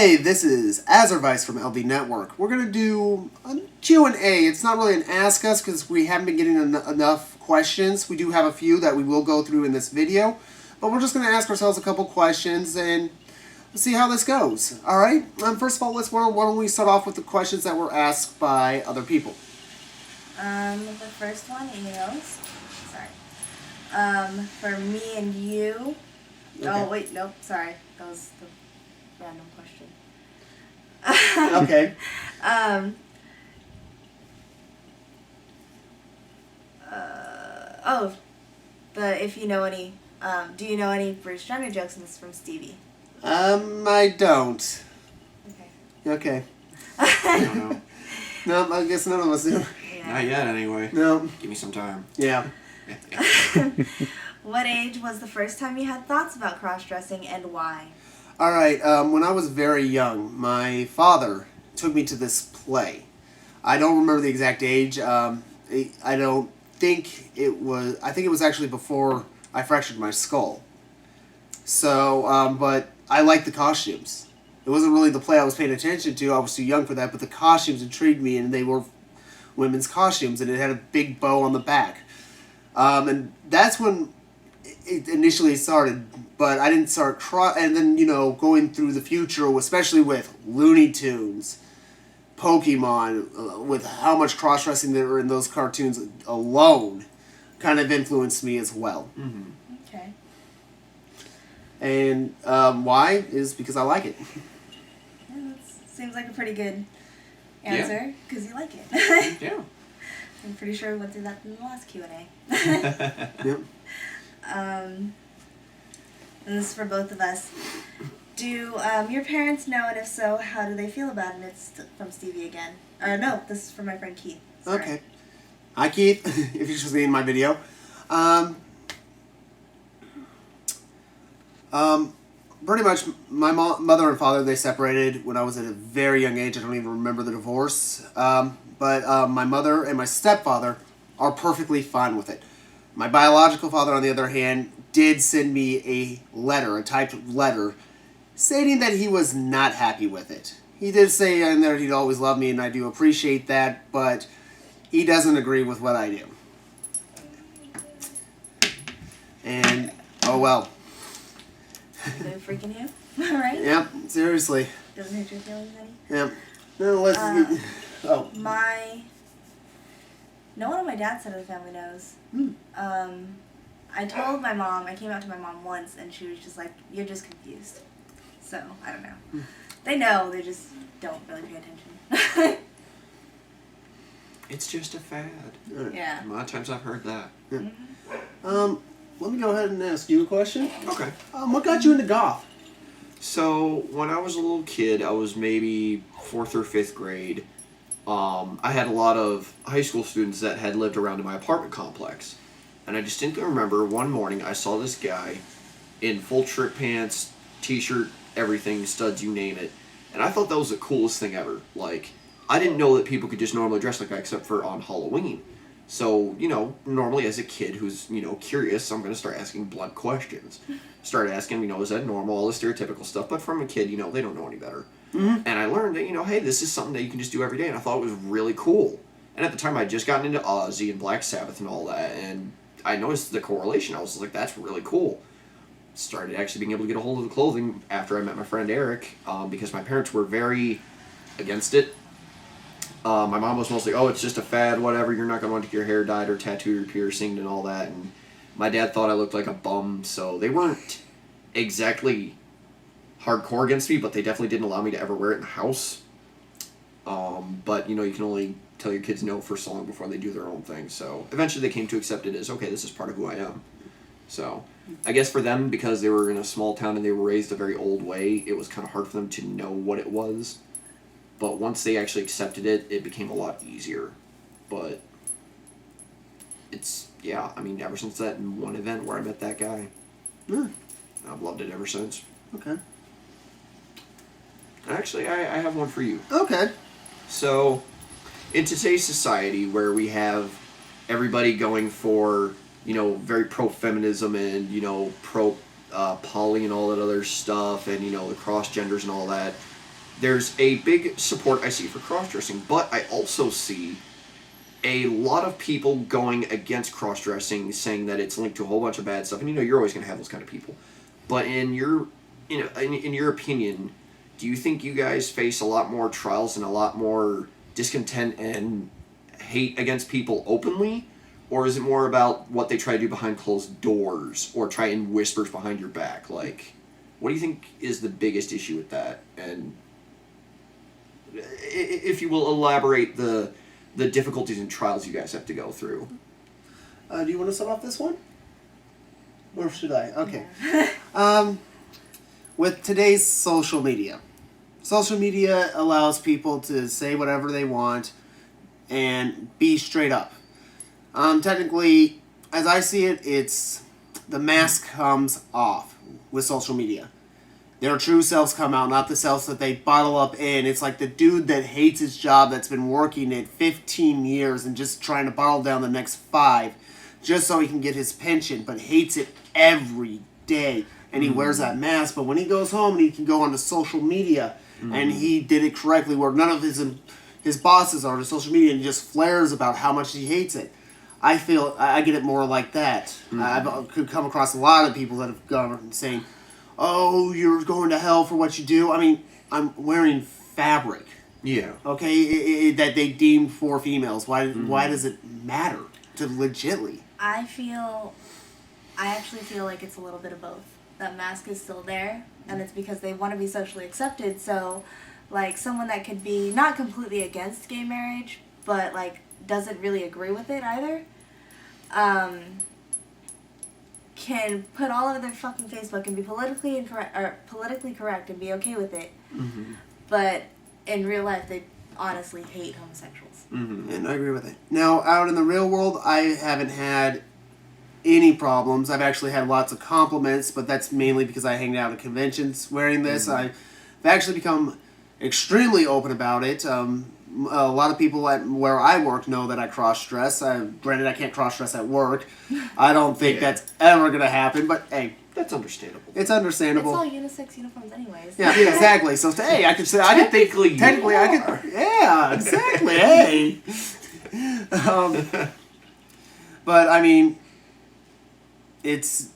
Hey, this is Azervice from LDNetwork. We're going to do a Q&A. It's not really an Ask Us because we haven't been getting enough questions. We do have a few that we will go through in this video, but we're just going to ask ourselves a couple questions and see how this goes. Alright, first of all, why don't we start off with the questions that were asked by other people. The first one is, for me and you. Okay. Oh, wait, nope, sorry. That was the random question. Okay. If you know any, do you know any Bruce Jenner jokes? And this is from Stevie. I don't. Okay. I don't know. No, I guess none of us do. Yeah. Not yet, anyway. No. Give me some time. Yeah. What age was the first time you had thoughts about cross-dressing and why? Alright, when I was very young, my father took me to this play. I don't remember the exact age. I think it was actually before I fractured my skull. So, but I liked the costumes. It wasn't really the play I was paying attention to. I was too young for that, but the costumes intrigued me, and they were women's costumes, and it had a big bow on the back. And that's when it initially started, but I didn't start and then, going through the future, especially with Looney Tunes, Pokemon, with how much cross-dressing there were in those cartoons alone, kind of influenced me as well. Mm-hmm. Okay. And why is because I like it. Yeah, that seems like a pretty good answer, because you like it. Yeah. I'm pretty sure we went through that in the last Q&A. Yep. And this is for both of us. Do your parents know, and if so, how do they feel about it? It's from Stevie again. No, this is from my friend Keith. Sorry. Okay. Hi, Keith, if you're just seeing my video. Pretty much, my mother and father, they separated when I was at a very young age. I don't even remember the divorce. But my mother and my stepfather are perfectly fine with it. My biological father, on the other hand, did send me a letter, a typed letter, stating that he was not happy with it. He did say in there he'd always love me, and I do appreciate that, but he doesn't agree with what I do. And, oh well. Is it freaking you? Right? Yep, seriously. Doesn't hurt your feelings any? Yep. No, let's No one on my dad's side of the family knows. I told my mom, I came out to my mom once, and she was just like, you're just confused. So, I don't know. They know, they just don't really pay attention. It's just a fad. Yeah. A lot of times I've heard that. Yeah. Let me go ahead and ask you a question. Okay. What got you into goth? So, when I was a little kid, I was maybe 4th or 5th grade. I had a lot of high school students that had lived around in my apartment complex. And I distinctly remember one morning I saw this guy in full shirt pants, t-shirt, everything, studs, you name it. And I thought that was the coolest thing ever. Like, I didn't know that people could just normally dress like that except for on Halloween. So, normally as a kid who's, curious, I'm going to start asking blunt questions. Start asking, is that normal, all the stereotypical stuff. But from a kid, they don't know any better. Mm-hmm. And I learned that, hey, this is something that you can just do every day. And I thought it was really cool. And at the time, I'd just gotten into Ozzy and Black Sabbath and all that. And I noticed the correlation. I was like, that's really cool. Started actually being able to get a hold of the clothing after I met my friend Eric, because my parents were very against it. My mom was mostly, it's just a fad, whatever, you're not going to want to get your hair dyed or tattooed or pierced and all that. And my dad thought I looked like a bum, so they weren't exactly hardcore against me, but they definitely didn't allow me to ever wear it in the house. But, you can only tell your kids no for so long before they do their own thing. So eventually they came to accept it as, okay, this is part of who I am. So I guess for them, because they were in a small town and they were raised a very old way, it was kind of hard for them to know what it was. But once they actually accepted it, it became a lot easier. But ever since that one event where I met that guy, I've loved it ever since. Okay. Actually, I have one for you. Okay. So, in today's society where we have everybody going for, very pro-feminism and, pro poly and all that other stuff and, the cross-genders and all that, there's a big support I see for cross-dressing, but I also see a lot of people going against cross-dressing, saying that it's linked to a whole bunch of bad stuff. And you're always going to have those kind of people. But in your opinion, do you think you guys face a lot more trials and a lot more discontent and hate against people openly? Or is it more about what they try to do behind closed doors or try in whispers behind your back? Like, what do you think is the biggest issue with that? And if you will elaborate the difficulties and trials you guys have to go through. Do you want to start off this one? Or should I? Okay. With today's social media allows people to say whatever they want and be straight up. Technically, as I see it, it's the mask comes off with social media. Their true selves come out, not the selves that they bottle up in. It's like the dude that hates his job that's been working it 15 years and just trying to bottle down the next 5 just so he can get his pension, but hates it every day. And he wears that mask, but when he goes home and he can go onto social media and he did it correctly where none of his bosses are on social media and he just flares about how much he hates it. I feel I get it more like that. I've could come across a lot of people that have gone saying, "Oh, you're going to hell for what you do." I mean, I'm wearing fabric. Yeah. Okay, that they deemed for females. Why does it matter to legitly? I actually feel like it's a little bit of both. That mask is still there, and it's because they want to be socially accepted. So, like, someone that could be not completely against gay marriage, but like doesn't really agree with it either, can put all over their fucking Facebook and be politically correct and be okay with it. But in real life, they honestly hate homosexuals. And I agree with it. Now, out in the real world, I haven't had any problems. I've actually had lots of compliments, but that's mainly because I hang out at conventions wearing this. I've actually become extremely open about it. A lot of people at where I work know that I cross-dress. Granted, I can't cross-dress at work. I don't think that's ever going to happen, but hey. That's understandable. It's understandable. It's all unisex uniforms anyways. Yeah, exactly. So, hey, I could say, technically I could, yeah, exactly, hey. But, I mean, it's,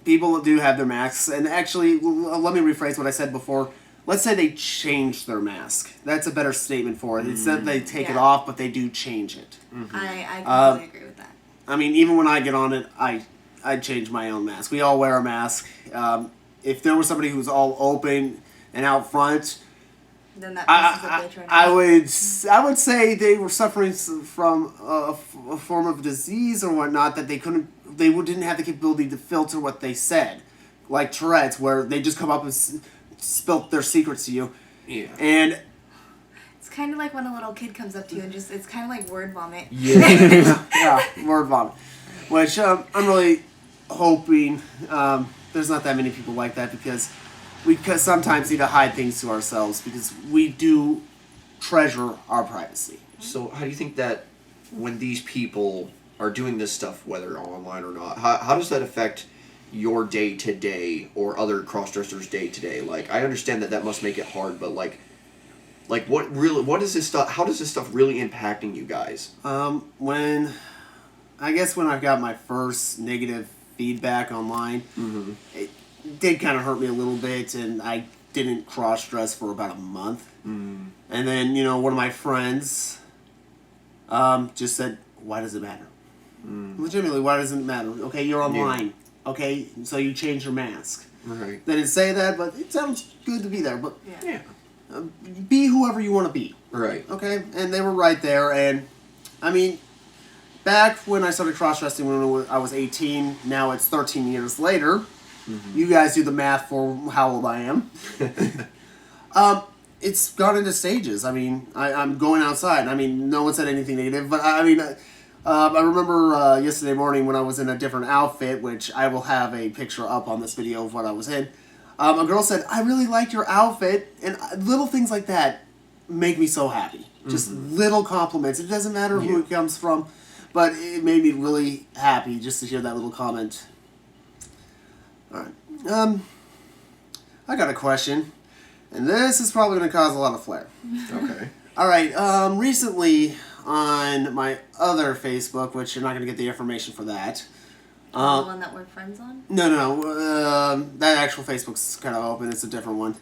people do have their masks, and actually, let me rephrase what I said before. Let's say they change their mask. That's a better statement for it. Instead of they take it off, but they do change it. I completely agree with that. I mean, even when I get on it, I'd change my own mask. We all wear a mask. If there was somebody who was all open and out front, Then that messes up their I would say they were suffering from a form of disease or whatnot that they didn't have the capability to filter what they said, like Tourette's, where they just come up and spilt their secrets to you. Yeah. And it's kind of like when a little kid comes up to you and it's kind of like word vomit. yeah, word vomit. Which I'm really hoping there's not that many people like that because we sometimes need to hide things to ourselves because we do treasure our privacy. So how do you think that when these people are doing this stuff, whether online or not, how does that affect your day-to-day or other cross-dressers' day-to-day? Like, I understand that must make it hard, but like what is this stuff, how does this stuff really impacting you guys? When I got my first negative feedback online, it did kind of hurt me a little bit, and I didn't cross-dress for about a month. And then, one of my friends just said, "Why does it matter?" Legitimately, why does it matter? Okay, you're online. Yeah. Okay, so you change your mask. Right. They didn't say that, but it sounds good to be there. But yeah. Be whoever you want to be. Right. Okay, and they were right there, and I mean, back when I started cross-dressing when I was 18, now it's 13 years later. You guys do the math for how old I am. It's gone into stages. I mean, I'm going outside. I mean, no one said anything negative, but I mean, I remember yesterday morning when I was in a different outfit, which I will have a picture up on this video of what I was in. A girl said, "I really liked your outfit," and little things like that make me so happy. Just little compliments. It doesn't matter who it comes from. But it made me really happy just to hear that little comment. All right. I got a question. And this is probably going to cause a lot of flair. Okay. All right. Recently on my other Facebook, which you're not going to get the information for that. The one that we're friends on? No. That actual Facebook's kind of open. It's a different one.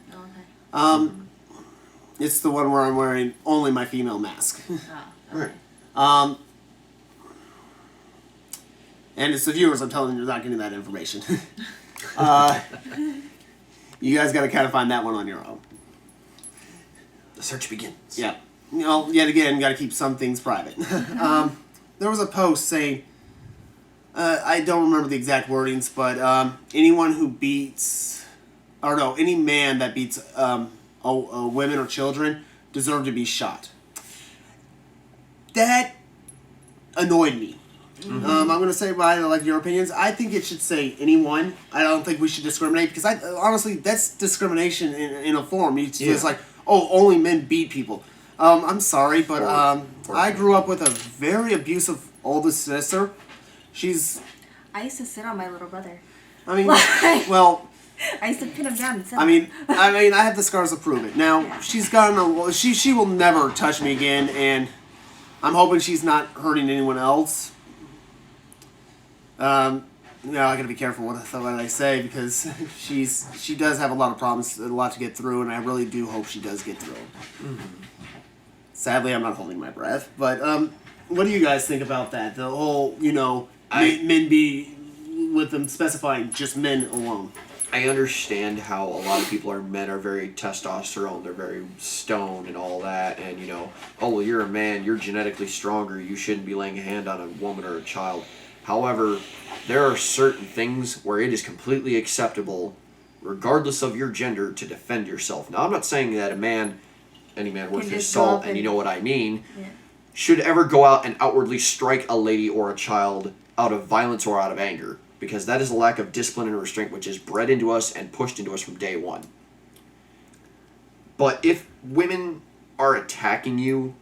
Oh, okay. It's the one where I'm wearing only my female mask. Oh, okay. Right. And it's the viewers, I'm telling you, you're not getting that information. You guys got to kind of find that one on your own. The search begins. Yeah. Yet again, got to keep some things private. There was a post saying, I don't remember the exact wordings, but anyone who beats, or no, any man that beats women or children deserve to be shot. That annoyed me. Mm-hmm. I'm going to say like your opinions. I think it should say anyone. I don't think we should discriminate because honestly, that's discrimination in a form. It's just like, oh, only men beat people. I'm sorry, but I grew up with a very abusive older sister. I used to sit on my little brother. I mean, well, I used to pin him down and sit I mean, I have the scars to prove it. Now, she's gotten she will never touch me again, and I'm hoping she's not hurting anyone else. I gotta be careful what I say because she does have a lot of problems, a lot to get through, and I really do hope she does get through. Mm-hmm. Sadly, I'm not holding my breath, but what do you guys think about that? The whole, men be with them specifying just men alone. I understand how a lot of men are very testosterone, they're very stoned and all that, and oh well, you're a man, you're genetically stronger, you shouldn't be laying a hand on a woman or a child. However, there are certain things where it is completely acceptable, regardless of your gender, to defend yourself. Now, I'm not saying that any man worth his salt, and you know what I mean, should ever go out and outwardly strike a lady or a child out of violence or out of anger, because that is a lack of discipline and restraint which is bred into us and pushed into us from day one. But if women are attacking you,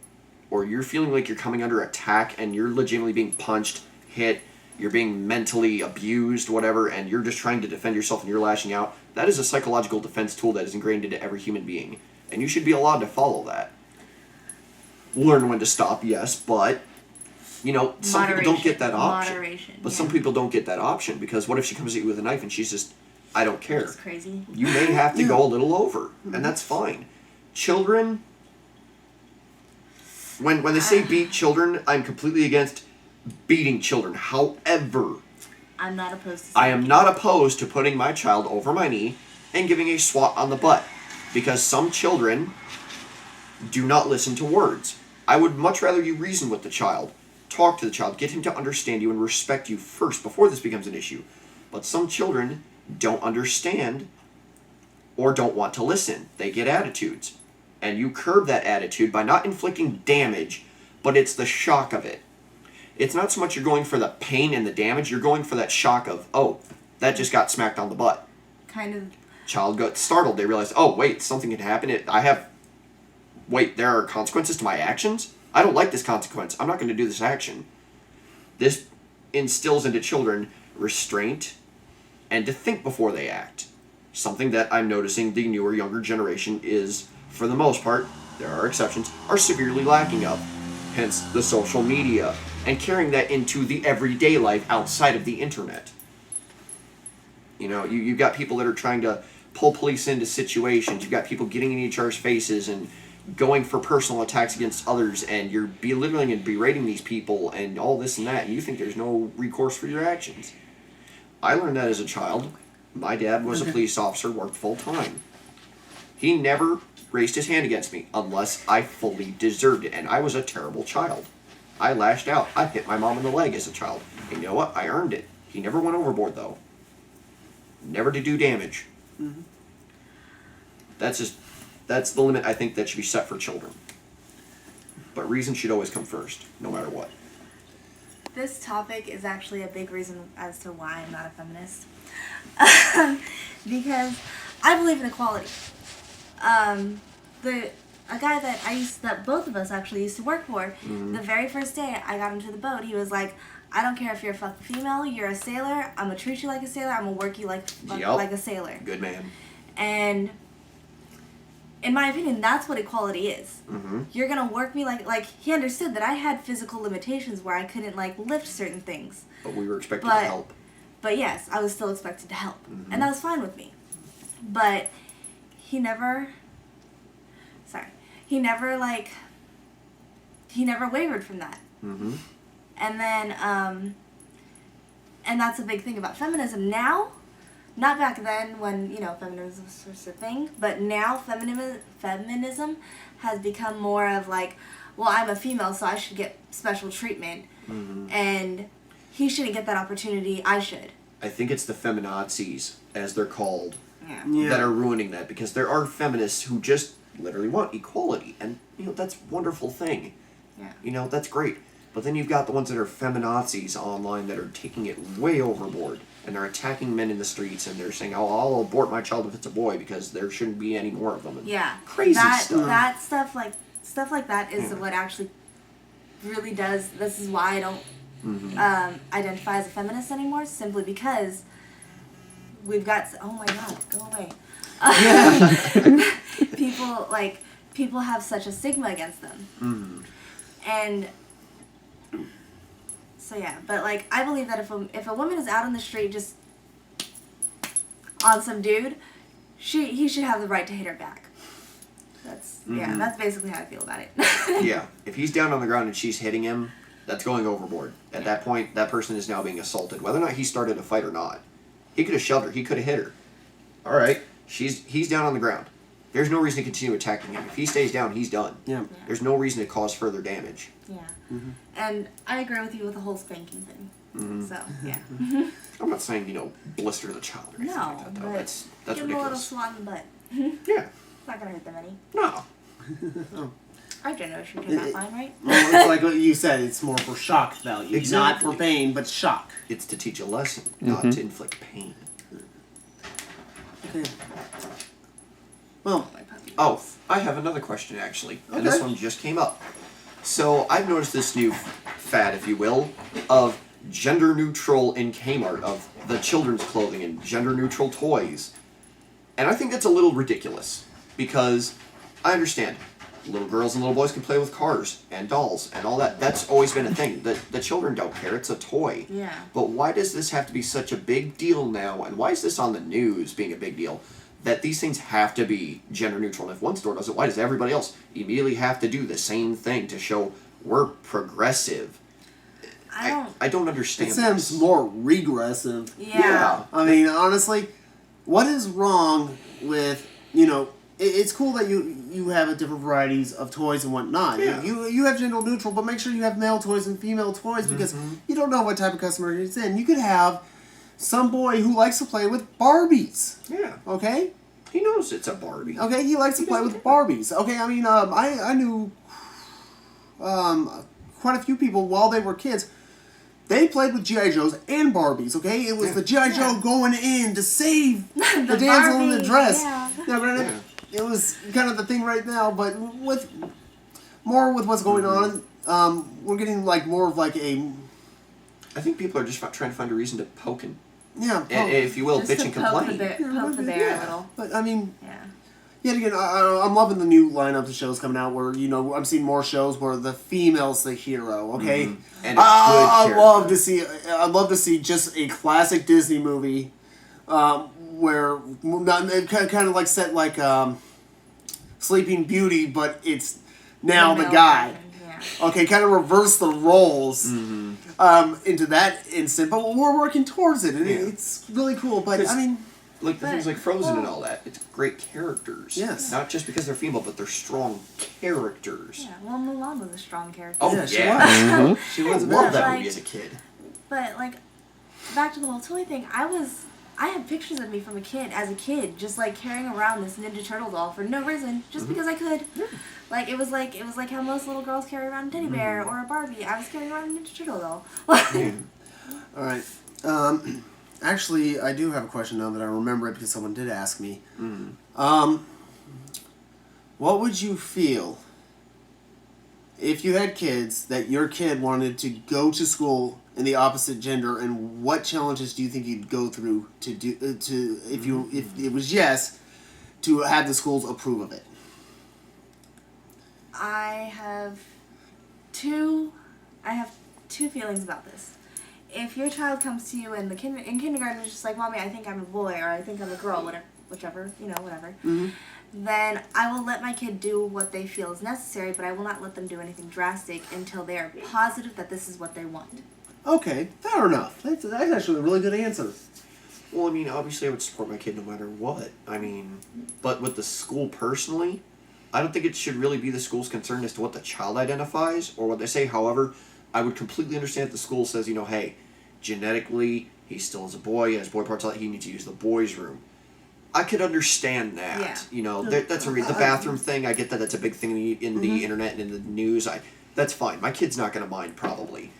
or you're feeling like you're coming under attack and you're legitimately being punched, hit, you're being mentally abused, whatever, and you're just trying to defend yourself and you're lashing out, that is a psychological defense tool that is ingrained into every human being. And you should be allowed to follow that. Learn when to stop, yes, but, some people don't get that option. Moderation. But some people don't get that option, because what if she comes at you with a knife and she's just, I don't care. That's crazy. You may have to go a little over, and that's fine. Children, when they say beat children, I'm completely against beating children. However, I'm not opposed to I am not opposed to putting my child over my knee and giving a swat on the butt, because some children do not listen to words. I would much rather you reason with the child, talk to the child, get him to understand you and respect you first before this becomes an issue. But some children don't understand or don't want to listen. They get attitudes. And you curb that attitude by not inflicting damage, but it's the shock of it. It's not so much you're going for the pain and the damage, you're going for that shock of, oh, that just got smacked on the butt. Kind of. Child got startled. They realize, oh, wait, something can happen. There are consequences to my actions? I don't like this consequence. I'm not going to do this action. This instills into children restraint and to think before they act. Something that I'm noticing the newer, younger generation is, for the most part, there are exceptions, are severely lacking of. Hence the social media, and carrying that into the everyday life outside of the internet. You've got people that are trying to pull police into situations. You've got people getting in each other's faces and going for personal attacks against others, and you're belittling and berating these people and all this and that, and you think there's no recourse for your actions. I learned that as a child. My dad was a police officer, worked full-time. He never raised his hand against me unless I fully deserved it, and I was a terrible child. I lashed out. I hit my mom in the leg as a child. And you know what? I earned it. He never went overboard, though. Never to do damage. Mm-hmm. That's the limit I think that should be set for children. But reason should always come first, no matter what. This topic is actually a big reason as to why I'm not a feminist. Because I believe in equality. A guy that both of us actually used to work for, the very first day I got into the boat, he was like, I don't care if you're a fucking female, you're a sailor, I'm gonna treat you like a sailor, I'm gonna work you like a sailor. Good man. And in my opinion, that's what equality is. Mm-hmm. You're gonna work me like he understood that I had physical limitations where I couldn't like lift certain things. But we were expected to help. But yes, I was still expected to help, Mm-hmm. and that was fine with me. But he never wavered from that. Mm-hmm. And then and that's a big thing about feminism now. Not back then when, feminism was a thing, but now feminism has become more of like, well, I'm a female, so I should get special treatment, Mm-hmm. and he shouldn't get that opportunity, I should. I think it's the feminazis, as they're called, Yeah. that are ruining that, because there are feminists who just literally want equality, and that's a wonderful thing. Yeah. That's great. But then you've got the ones that are feminazis online that are taking it way overboard, and they're attacking men in the streets, and they're saying, "Oh, I'll abort my child if it's a boy because there shouldn't be any more of them." And Yeah. crazy that, stuff. That stuff like that is Yeah. what actually really does. This is why I don't identify as a feminist anymore, simply because we've got. Oh my God, go away. People have such a stigma against them, and so yeah. But like, I believe that if a woman is out on the street just on some dude, he should have the right to hit her back. That's basically how I feel about it. Yeah, if he's down on the ground and she's hitting him, that's going overboard. At that point, that person is now being assaulted, whether or not he started a fight or not. He could have shoved her. He could have hit her. All right, he's down on the ground. There's no reason to continue attacking him. If he stays down, he's done. Yeah. There's no reason to cause further damage. Yeah. Mm-hmm. And I agree with you with the whole spanking thing. Mm-hmm. So, yeah. I'm not saying, blister the child or anything No, like that, though. but That's give them a little ridiculous. swat in the butt. Yeah. It's not going to hurt them any. No. Our generation turned out fine, right? Well, it's like what you said. It's more for shock value, Exactly. not for pain, but shock. It's to teach a lesson, not to inflict pain. Okay. Well, My puppy. Oh, I have another question, actually. And this Okay. one just came up. So, I've noticed this new fad, if you will, of gender neutral in Kmart, of the children's clothing and gender neutral toys. And I think that's a little ridiculous. Because I understand. Little girls and little boys can play with cars and dolls and all that. That's always been a thing. The children don't care. It's a toy. Yeah. But why does this have to be such a big deal now? And why is this on the news being a big deal? That these things have to be gender neutral. And if one store does it, why does everybody else immediately have to do the same thing to show we're progressive? I don't understand it sounds this. more regressive. Yeah. I mean, honestly, what is wrong with, it's cool that you have a different varieties of toys and whatnot. Yeah. You have gender neutral, but make sure you have male toys and female toys because you don't know what type of customer it's in. You could have some boy who likes to play with Barbies. Yeah. Okay? He knows it's a Barbie. Okay, he likes to play with Barbies. Okay, I mean, I knew quite a few people while they were kids. They played with G.I. Joes and Barbies, okay? It was the G.I. Joe going in to save the damsel in the Barbie, dress. yeah. Now, granted, it was kind of the thing right now, but with what's going on, we're getting like more of like a... I think people are just trying to find a reason to poke and, Yeah, if you will, Just bitch to and poke complain. poke the bear a little. But, I mean... Yeah. Yet again, I'm loving the new lineup of shows coming out where, I'm seeing more shows where the female's the hero, okay? Mm-hmm. And a good I'd love to see just a classic Disney movie where, kind of like set like Sleeping Beauty, but it's now the male guy. version, yeah. Okay, kind of reverse the roles into that instant, but we're working towards it, and it's really cool, but I mean... Like the things like Frozen and all that. It's great characters. Yes. Not just because they're female, but they're strong characters. Yeah, well, Mulan was a strong character. Oh, Yeah, yeah. she was. I loved that Like- movie as a kid. But like, back to the whole toy thing. I have pictures of me from as a kid, just like carrying around this Ninja Turtle doll for no reason, just because I could. Like it was like how most little girls carry around a teddy bear or a Barbie. I was carrying around a Ninja Turtle doll. Yeah. All right. Actually, I do have a question now that I remember it because someone did ask me. What would you feel if you had kids that your kid wanted to go to school in the opposite gender, and what challenges do you think you'd go through to do if it was yes to have the schools approve of it? I have two feelings about this. If your child comes to you in kindergarten and is just like, Mommy, I think I'm a boy, or I think I'm a girl, whatever, whatever, then I will let my kid do what they feel is necessary, but I will not let them do anything drastic until they are positive that this is what they want. Okay, fair enough. That's actually a really good answer. Well, I mean, obviously I would support my kid no matter what. I mean, but with the school personally, I don't think it should really be the school's concern as to what the child identifies or what they say. However, I would completely understand if the school says, hey, genetically, he still is a boy, he has boy parts, he needs to use the boys' room. I could understand that. Yeah. That's the bathroom thing. I get that that's a big thing in the internet and in the news. That's fine. My kid's not going to mind, probably.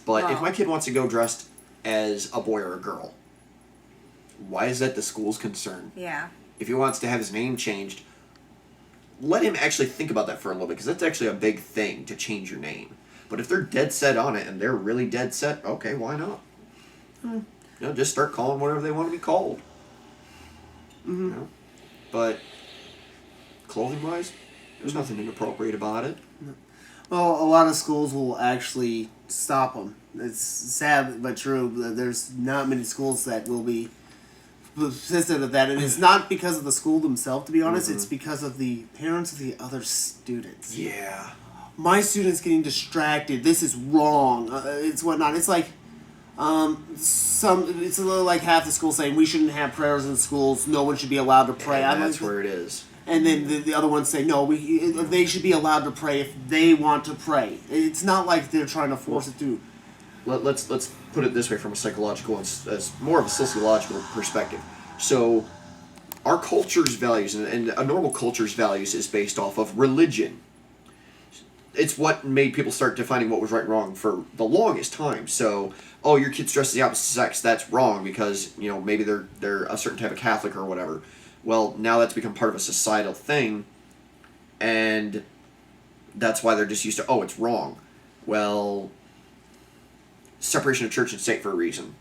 But if my kid wants to go dressed as a boy or a girl, why is that the school's concern? Yeah. If he wants to have his name changed, let him actually think about that for a little bit, because that's actually a big thing to change your name. But if they're dead set on it, and they're really dead set, okay, why not? Just start calling whatever they want to be called. But clothing-wise, there's nothing inappropriate about it. Well, a lot of schools will actually stop them. It's sad but true. There's not many schools that will be persistent of that, and it's not because of the school themselves, to be honest. It's because of the parents of the other students. Yeah. My student's getting distracted. This is wrong. It's whatnot. It's like it's a little like half the school saying we shouldn't have prayers in schools. No one should be allowed to pray. And that's where it is. And then the other ones say no. They should be allowed to pray if they want to pray. It's not like they're trying to force it through. Let's put it this way from a psychological as more of a sociological perspective. So, our culture's values and a normal culture's values is based off of religion. It's what made people start defining what was right and wrong for the longest time. So, your kid's dressed as the opposite sex, that's wrong because, maybe they're a certain type of Catholic or whatever. Well, now that's become part of a societal thing, and that's why they're just used to, it's wrong. Well, separation of church and state for a reason.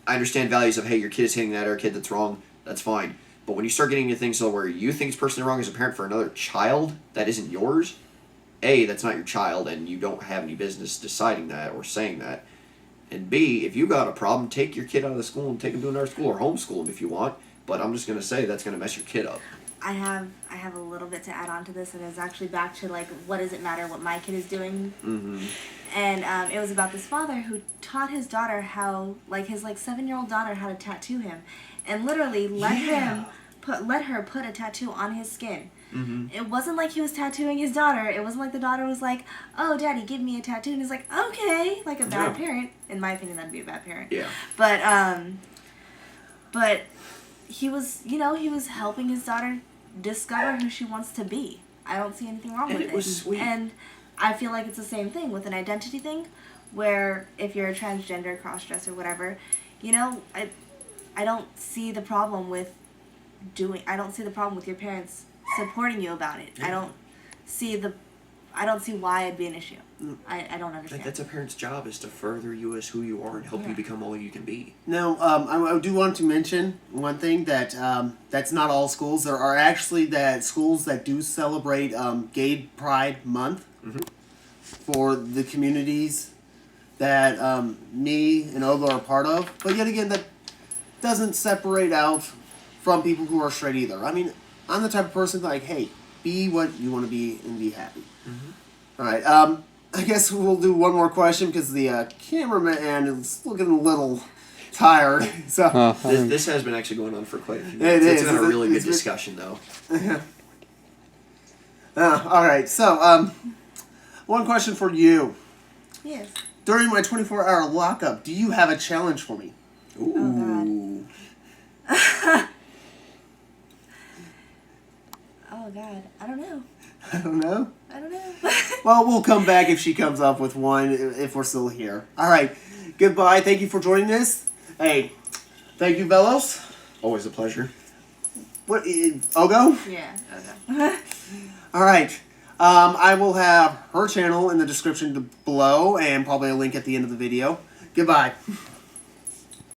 I understand values of, hey, your kid is hitting that other kid, that's wrong, that's fine. But when you start getting into things where you think it's personally wrong as a parent for another child that isn't yours, A, that's not your child, and you don't have any business deciding that or saying that. And B, if you got a problem, take your kid out of the school and take him to another school or homeschool him if you want. But I'm just going to say that's going to mess your kid up. I have a little bit to add on to this, and it's actually back to, what does it matter what my kid is doing? And it was about this father who taught his daughter how, his 7-year-old daughter how to tattoo him, and literally let her put a tattoo on his skin. It wasn't like he was tattooing his daughter. It wasn't like the daughter was like, "Oh, Daddy, give me a tattoo," and he's like, "Okay," like a bad parent. In my opinion, that'd be a bad parent. Yeah. But he was, he was helping his daughter discover who she wants to be. I don't see anything wrong with it. It was sweet. And I feel like it's the same thing with an identity thing, where if you're a transgender, cross-dresser, whatever, I don't see the problem with your parents supporting you about it. Yeah. I don't see why it'd be an issue. I don't understand. That's a parent's job, is to further you as who you are and help you become all you can be. Now, I do want to mention one thing that that's not all schools. There are actually schools that do celebrate Gay Pride Month for the communities that me and Ogo are part of. But yet again, that doesn't separate out from people who are straight either. I mean, I'm the type of person hey, be what you want to be and be happy. All right. I guess we'll do one more question because the cameraman is looking a little tired. So this has been actually going on for quite a few minutes. It's been a really good discussion, though. All right. So one question for you. Yes. During my 24-hour lockup, do you have a challenge for me? Ooh. Oh, God. I don't know. I don't know. Well, we'll come back if she comes up with one, if we're still here. All right. Goodbye. Thank you for joining us. Hey, thank you, Velos. Always a pleasure. What, Ogo? Yeah, okay. All right. I will have her channel in the description below and probably a link at the end of the video. Goodbye.